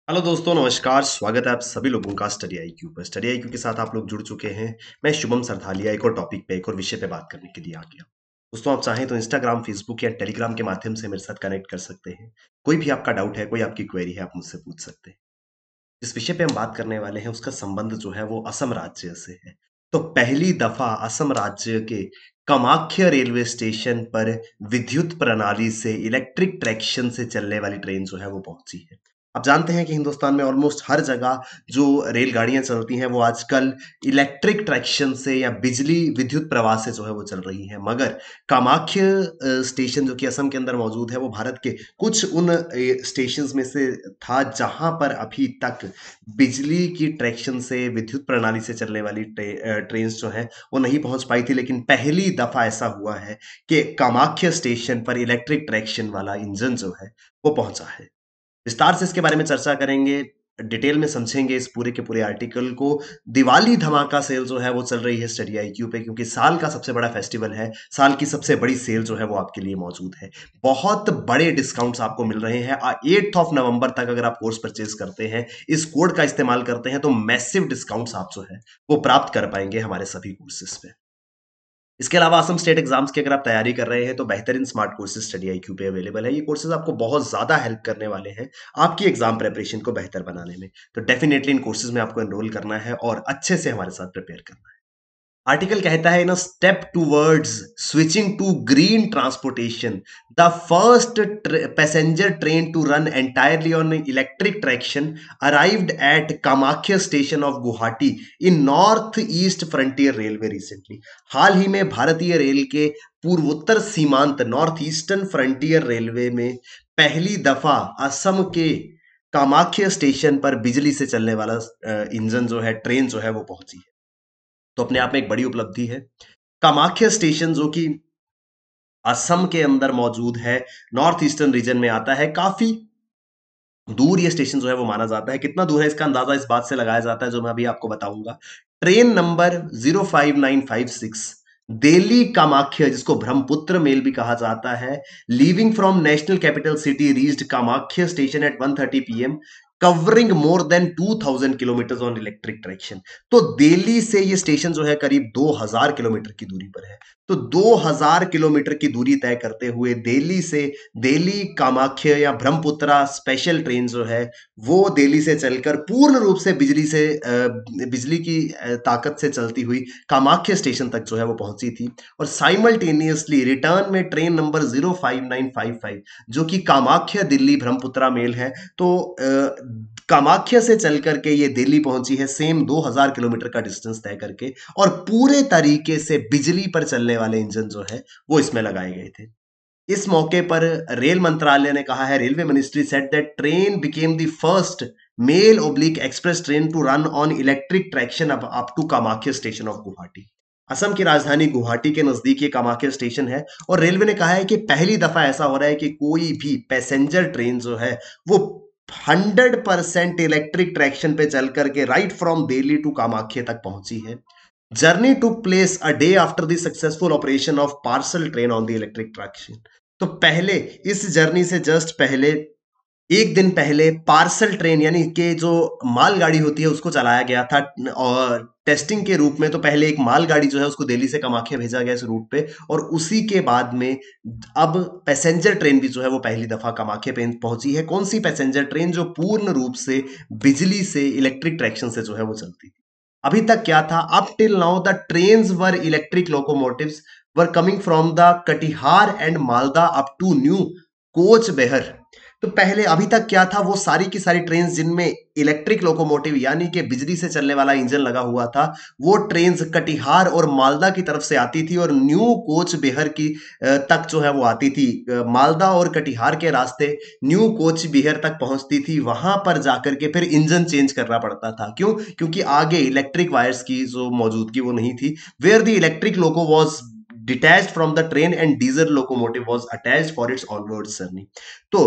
Hello दोस्तों, नमस्कार। स्वागत है आप सभी लोगों का स्टडी आईक्यू पर। स्टडी आईक्यू के साथ आप लोग जुड़ चुके हैं। मैं शुभम सरथालिया एक और टॉपिक पे, एक और विषय पे बात करने के लिए आ गया। दोस्तों, आप चाहें तो इंस्टाग्राम, फेसबुक या टेलीग्राम के माध्यम से मेरे साथ कनेक्ट कर सकते हैं। कोई भी आपका डाउट है, कोई आपकी क्वेरी है, आप मुझसे पूछ सकते हैं। जिस विषय पे हम बात करने वाले हैं उसका संबंध जो है वो असम राज्य से है। तो पहली दफा असम राज्य के कामाख्या रेलवे स्टेशन पर विद्युत प्रणाली से इलेक्ट्रिक ट्रैक्शन से चलने वाली ट्रेन जो है वो पहुंची है। आप जानते हैं कि हिंदुस्तान में ऑलमोस्ट हर जगह जो रेलगाड़ियां चलती हैं वो आजकल इलेक्ट्रिक ट्रैक्शन से या बिजली विद्युत प्रवाह से जो है वो चल रही हैं, मगर कामाख्या स्टेशन जो कि असम के अंदर मौजूद है वो भारत के कुछ उन स्टेशंस में से था जहां पर अभी तक बिजली की ट्रैक्शन से विद्युत प्रणाली से चलने वाली ट्रेन्स जो है वो नहीं पहुंच पाई थी। लेकिन पहली दफा ऐसा हुआ है कि कामाख्या स्टेशन पर इलेक्ट्रिक ट्रैक्शन वाला इंजन जो है वो पहुंचा है। विस्तार से इसके बारे में चर्चा करेंगे, डिटेल में समझेंगे इस पूरे के पूरे आर्टिकल को। दिवाली धमाका सेल जो है वो चल रही है स्टडी आईक्यू पे, क्योंकि साल का सबसे बड़ा फेस्टिवल है, साल की सबसे बड़ी सेल जो है वो आपके लिए मौजूद है। बहुत बड़े डिस्काउंट्स आपको मिल रहे हैं। 8 ऑफ नवंबर तक अगर आप कोर्स परचेज करते हैं, इस कोड का इस्तेमाल करते हैं, तो मैसिव डिस्काउंट्स आप जो है वो प्राप्त कर पाएंगे हमारे सभी कोर्सेज पे। इसके अलावा असम स्टेट एग्जाम्स की अगर आप तैयारी कर रहे हैं तो बेहतरीन स्मार्ट कोर्सेज स्टडी आईक्यू पे अवेलेबल है। ये कोर्सेज आपको बहुत ज्यादा हेल्प करने वाले हैं आपकी एग्जाम प्रिपरेशन को बेहतर बनाने में। तो डेफिनेटली इन कोर्सेज में आपको एनरोल करना है और अच्छे से हमारे साथ प्रिपेयर करना है। आर्टिकल कहता है, in a step towards switching to green transportation, the first passenger train to run entirely on electric traction arrived at Kamakhya station of Guwahati in North East Frontier Railway recently. हाल ही में भारतीय रेल के पूर्वोत्तर सीमांत नॉर्थ ईस्टर्न फ्रंटियर रेलवे में पहली दफा असम के कामाख्या स्टेशन पर बिजली से चलने वाला इंजन जो है, ट्रेन जो है वो पहुंची है। तो अपने आप में एक बड़ी उपलब्धि है। कामाख्या स्टेशन जो कि असम के अंदर मौजूद है, नॉर्थ ईस्टर्न रीजन में आता है, काफी दूर ये स्टेशन जो है वो माना जाता है। कितना दूर है इसका अंदाजा इस बात से लगाया जाता है, जो मैं अभी आपको बताऊंगा। ट्रेन नंबर 05956 दिल्ली कामाख्या, जिसको ब्रह्मपुत्र मेल भी कहा जाता है, leaving from national capital city reached Kamakhya station at 1:30 PM, covering more than 2000 kilometre on electric traction. तो दिल्ली से ये स्टेशन जो है करीब 2000 किलोमीटर की दूरी पर है। तो 2000 किलोमीटर की दूरी तय करते हुए दिल्ली से दिल्ली कामाख्या या ब्रह्मपुत्रा स्पेशल ट्रेन जो है वो दिल्ली से चलकर पूर्ण रूप से बिजली की ताकत से चलती हुई कामाख्या स्टेशन तक जो है वो पहुंची थी। और साइमल्टेनियसली रिटर्न में ट्रेन नंबर 05955 जो कि कामाख्या दिल्ली ब्रह्मपुत्रा मेल है, तो कामाख्या से चल करके ये दिल्ली पहुंची है, सेम 2000 किलोमीटर का डिस्टेंस तय करके। और पूरे तरीके से बिजली पर चलने वाले इंजन जो है वो इसमें लगाए गए थे। इस मौके पर रेल मंत्रालय ने कहा है, railway ministry said that train became the first mail oblique express train to run on electric traction up to Kamakhya station of Guwahati. Assam की राजधानी गुवाहाटी के नजदीक ये कामाख्या स्टेशन है, और रेलवे ने कहा है कि पहली दफा ऐसा हो रहा है कि कोई भी पैसेंजर ट्रेन जो है वो 100% इलेक्ट्रिक ट्रैक्शन पे चल करके right from Delhi to Kamakhya तक पहुंची है। Journey took place a day after the successful operation of parcel train on the electric traction. तो पहले, इस जर्नी से जस्ट पहले, एक दिन पहले पार्सल ट्रेन यानी कि जो मालगाड़ी होती है उसको चलाया गया था, और टेस्टिंग के रूप में। तो पहले एक मालगाड़ी जो है उसको दिल्ली से कामाख्या भेजा गया इस रूट पे, और उसी के बाद में अब पैसेंजर ट्रेन भी जो है वो पहली दफा कामाख्या पे पहुंची है। कौन सी पैसेंजर ट्रेन? जो पूर्ण रूप से बिजली से इलेक्ट्रिक ट्रैक्शन से जो है वो चलती थी। अभी तक क्या था? Up till now the trains were electric locomotives were coming from the Katihar and Malda up to New Cooch Behar. तो पहले, अभी तक क्या था? वो सारी की सारी ट्रेन जिनमें इलेक्ट्रिक लोकोमोटिव यानी कि बिजली से चलने वाला इंजन लगा हुआ था, वो ट्रेन कटिहार और मालदा की तरफ से आती थी, और न्यू कोच बिहार की तक जो है वो आती थी। मालदा और कटिहार के रास्ते न्यू कोच बिहार तक पहुंचती थी। वहां पर जाकर के फिर इंजन चेंज करना पड़ता था। क्यों? क्योंकि आगे इलेक्ट्रिक वायर्स की जो मौजूदगी वो नहीं थी। Where the electric loco was detached from the train and diesel locomotive was attached for its onward journey। तो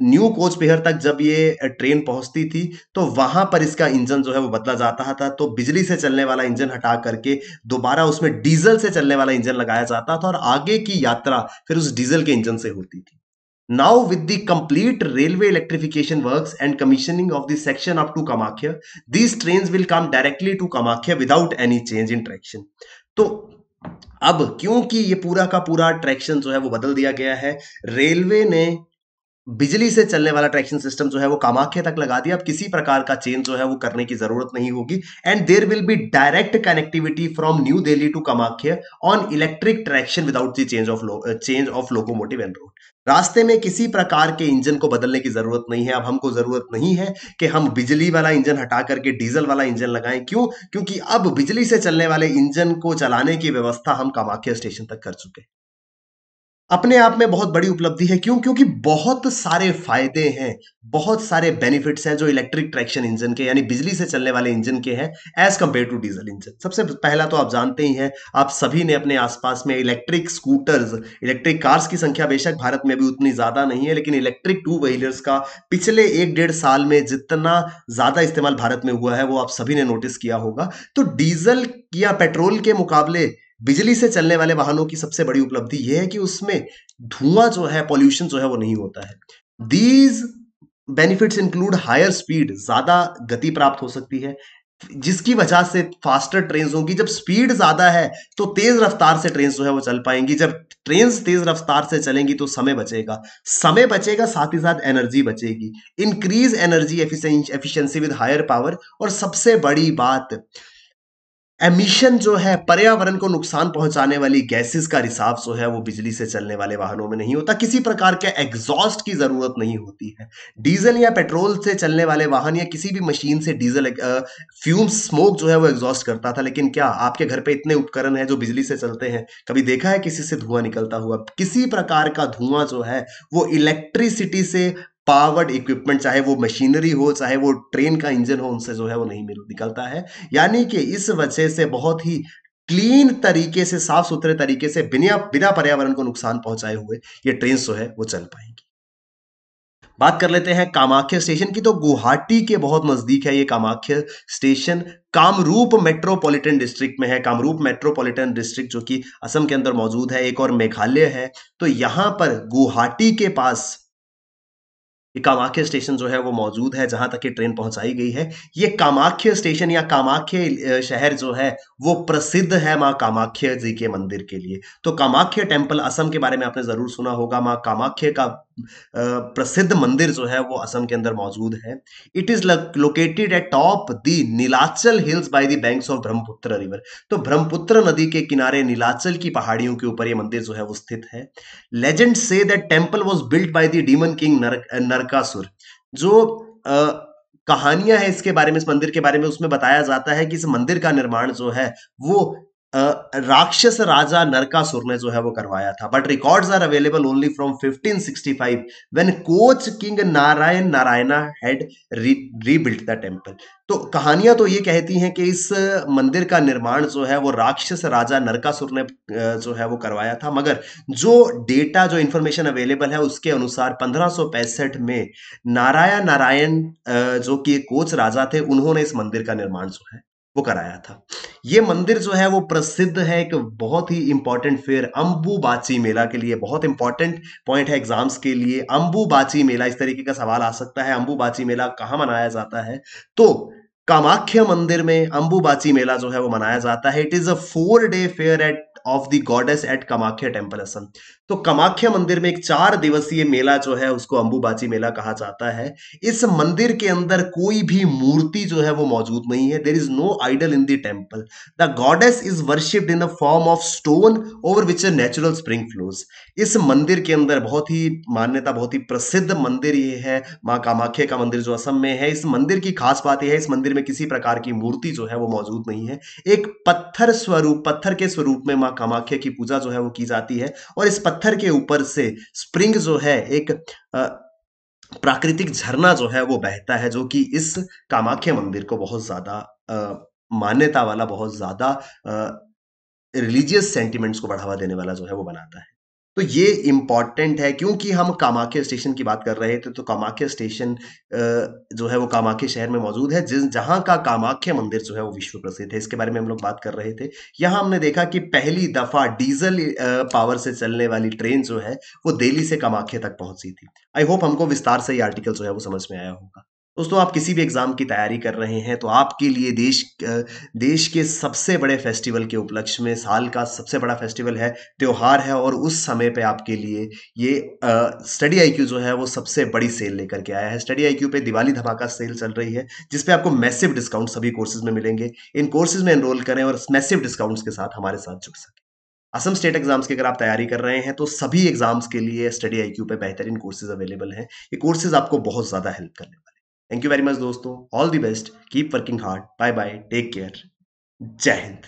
न्यू कोच बिहार तक जब ये ट्रेन पहुंचती थी तो वहां पर इसका इंजन जो है वो बदला जाता था। तो बिजली से चलने वाला इंजन हटा करके दोबारा उसमें डीजल से चलने वाला इंजन लगाया जाता था, और आगे की यात्रा फिर उस डीजल के इंजन से होती थी। Now, with the complete railway electrification works and commissioning of the section up to Kamakya, these trains will come directly to Kamakya without any change in traction. तो अब क्योंकि ये पूरा का पूरा ट्रैक्शन जो है वो बदल दिया गया है, रेलवे ने बिजली से चलने वाला ट्रैक्शन सिस्टम जो है वो कामाख्या तक लगा दिया। अब किसी प्रकार का चेंज जो है वो करने की जरूरत नहीं होगी, and there will be direct connectivity from New Delhi to Kamakhya on electric traction without the change of locomotive and road. रास्ते में किसी प्रकार के इंजन को बदलने की जरूरत नहीं है। अब हमको जरूरत नहीं है कि हम बिजली वाला इंजन हटा करके डीजल वाला इंजन लगाएं। क्यों? क्योंकि अब बिजली से चलने वाले इंजन को चलाने की व्यवस्था हम कामाख्या स्टेशन तक कर चुके हैं। अपने आप में बहुत बड़ी उपलब्धि है। क्यों? क्योंकि बहुत सारे फायदे हैं, बहुत सारे बेनिफिट्स हैं जो इलेक्ट्रिक ट्रैक्शन इंजन के यानी बिजली से चलने वाले इंजन के हैं as compare to diesel engine. सबसे पहला तो आप जानते ही हैं, आप सभी ने अपने आसपास में इलेक्ट्रिक स्कूटर्स, इलेक्ट्रिक कार्स की संख्या बेशक भारत में भी उतनी ज्यादा नहीं है, लेकिन इलेक्ट्रिक टू व्हीलर्स का पिछले 1-1.5 साल में जितना ज्यादा इस्तेमाल भारत में हुआ है वो आप सभी ने नोटिस किया होगा। तो डीजल या पेट्रोल के मुकाबले बिजली से चलने वाले वाहनों की सबसे बड़ी उपलब्धि यह है कि उसमें धुआं जो है, पॉल्यूशन जो है वो नहीं होता है। These benefits include higher speed, ज्यादा गति प्राप्त हो सकती है, जिसकी वजह से फास्टर ट्रेन होंगी। जब स्पीड ज्यादा है तो तेज रफ्तार से ट्रेन जो है वो चल पाएंगी। जब ट्रेन तेज रफ्तार से चलेंगी तो समय बचेगा, समय बचेगा, साथ ही साथ एनर्जी बचेगी। Increase energy efficiency with higher power. और सबसे बड़ी बात, एमिशन जो है, पर्यावरण को नुकसान पहुंचाने वाली गैसेस का रिसाव जो है वो बिजली से चलने वाले वाहनों में नहीं होता। किसी प्रकार के एग्जॉस्ट की जरूरत नहीं होती है। डीजल या पेट्रोल से चलने वाले वाहन या किसी भी मशीन से डीजल फ्यूम्स, स्मोक जो है वो एग्जॉस्ट करता था। लेकिन क्या आपके घर पे इतने उपकरण हैं जो बिजली से चलते हैं? कभी देखा है किसी से धुआं निकलता हुआ? किसी प्रकार का धुआं जो है वो इलेक्ट्रिसिटी से पावर्ड इक्विपमेंट, चाहे वो मशीनरी हो, चाहे वो ट्रेन का इंजन हो, उनसे जो है वो नहीं निकलता है। यानी कि इस वजह से बहुत ही क्लीन तरीके से, साफ सुथरे तरीके से, बिना बिना पर्यावरण को नुकसान पहुंचाए हुए ये ट्रेन जो है वो चल पाएंगी। बात कर लेते हैं कामाख्या स्टेशन की। तो गुवाहाटी के बहुत नजदीक है ये Kamakhya station. Kamrup metropolitan district में है। कामरूप मेट्रोपॉलिटन डिस्ट्रिक्ट जो कि असम के अंदर मौजूद है, एक और मेघालय है। तो यहां पर गुवाहाटी के पास ये कामाख्या स्टेशन जो है वो मौजूद है, जहां तक ये ट्रेन पहुंचाई गई है। ये कामाख्या स्टेशन या कामाख्या शहर जो है वो प्रसिद्ध है माँ कामाख्या जी के मंदिर के लिए। तो कामाख्या टेम्पल, असम के बारे में आपने जरूर सुना होगा। माँ कामाख्या का प्रसिद्ध मंदिर जो है वो असम के अंदर मौजूद है। It is located at top the Nilachal hills by the banks of Brahmaputra river. तो ब्रह्मपुत्र नदी के किनारे नीलाचल की पहाड़ियों के ऊपर ये मंदिर जो है वो स्थित है। लेजेंड से that temple was built by the demon king Narakasura. जो कहानियां है इसके बारे में, इस मंदिर के बारे में, उसमें बताया जाता है कि इस मंदिर का निर्माण जो है वो राक्षस राजा नरकासुर ने जो है वो करवाया था। But records are available only from 1565 when Koch king Narayana had rebuilt the temple. तो कहानियां तो ये कहती हैं कि इस मंदिर का निर्माण जो है वो राक्षस राजा नरकासुर ने जो है वो करवाया था। मगर जो डेटा, जो इंफॉर्मेशन अवेलेबल है उसके अनुसार 1565 में नारायण जो कि कोच राजा थे, उन्होंने इस मंदिर का निर्माण जो है वो कराया था। ये मंदिर जो है वो प्रसिद्ध है एक बहुत ही इंपॉर्टेंट फेयर, अंबुबाची मेला के लिए। बहुत इंपॉर्टेंट पॉइंट है एग्जाम्स के लिए, अंबुबाची मेला। इस तरीके का सवाल आ सकता है, अंबुबाची मेला कहाँ मनाया जाता है? तो कामाख्या मंदिर में अंबुबाची मेला जो है वो मनाया जाता है। It is a 4-day fair at of the goddess at Kamakhya temple Assam. तो कामाख्या मंदिर में एक 4 दिवसीय मेला जो है उसको अंबुबाची मेला कहा जाता है। इस मंदिर के अंदर कोई भी मूर्ति जो है वो मौजूद नहीं है। There is no idol in the temple. The goddess is worshipped in the form of stone over which a natural spring flows. इस मंदिर के अंदर बहुत ही मान्यता, बहुत ही प्रसिद्ध मंदिर ये है, माँ कामाख्या का मंदिर जो असम में है। इस मंदिर की खास बात यह है, इस मंदिर में किसी प्रकार की मूर्ति जो है वो मौजूद नहीं है। एक पत्थर के स्वरूप में माँ कामाख्या की पूजा जो है वो की जाती है। और इस पत्थर के ऊपर से स्प्रिंग जो है, एक प्राकृतिक झरना जो है वो बहता है, जो कि इस कामाख्या मंदिर को बहुत ज्यादा मान्यता वाला, बहुत ज्यादा रिलीजियस सेंटिमेंट्स को बढ़ावा देने वाला जो है वो बनाता है। तो ये इम्पोर्टेंट है क्योंकि हम कामाख्या स्टेशन की बात कर रहे थे, तो कामाख्या स्टेशन जो है वो कामाख्या शहर में मौजूद है, जहाँ का कामाख्या मंदिर जो है वो विश्व प्रसिद्ध है। इसके बारे में हम लोग बात कर रहे थे। यहाँ हमने देखा कि पहली दफा डीजल पावर से चलने वाली ट्रेन जो है वो दिल्ली से कामाख्या तक पहुंची थी। आई होप हमको विस्तार से ये आर्टिकल जो है वो समझ में आया होगा। दोस्तों, आप किसी भी एग्जाम की तैयारी कर रहे हैं तो आपके लिए देश के सबसे बड़े फेस्टिवल के उपलक्ष्य में साल का सबसे बड़ा फेस्टिवल है, त्योहार है, और उस समय पे आपके लिए ये स्टडी आईक्यू जो है वो सबसे बड़ी सेल लेकर के आया है। स्टडी आईक्यू पे दिवाली धमाका सेल चल रही है, जिसपे आपको मैसिव डिस्काउंट सभी कोर्सेज में मिलेंगे। इन कोर्सेज में एनरोल करें और मैसिव डिस्काउंट्स के साथ हमारे साथ जुड़ सकें। असम स्टेट एग्जाम्स की अगर आप तैयारी कर रहे हैं तो सभी एग्जाम्स के लिए स्टडी आईक्यू पे बेहतरीन कोर्सेज अवेलेबल हैं। ये कोर्सेज आपको बहुत ज्यादा हेल्प करने वाले हैं। थैंक यू वेरी मच दोस्तों, all the best, keep working hard, bye bye, take care, जय हिंद।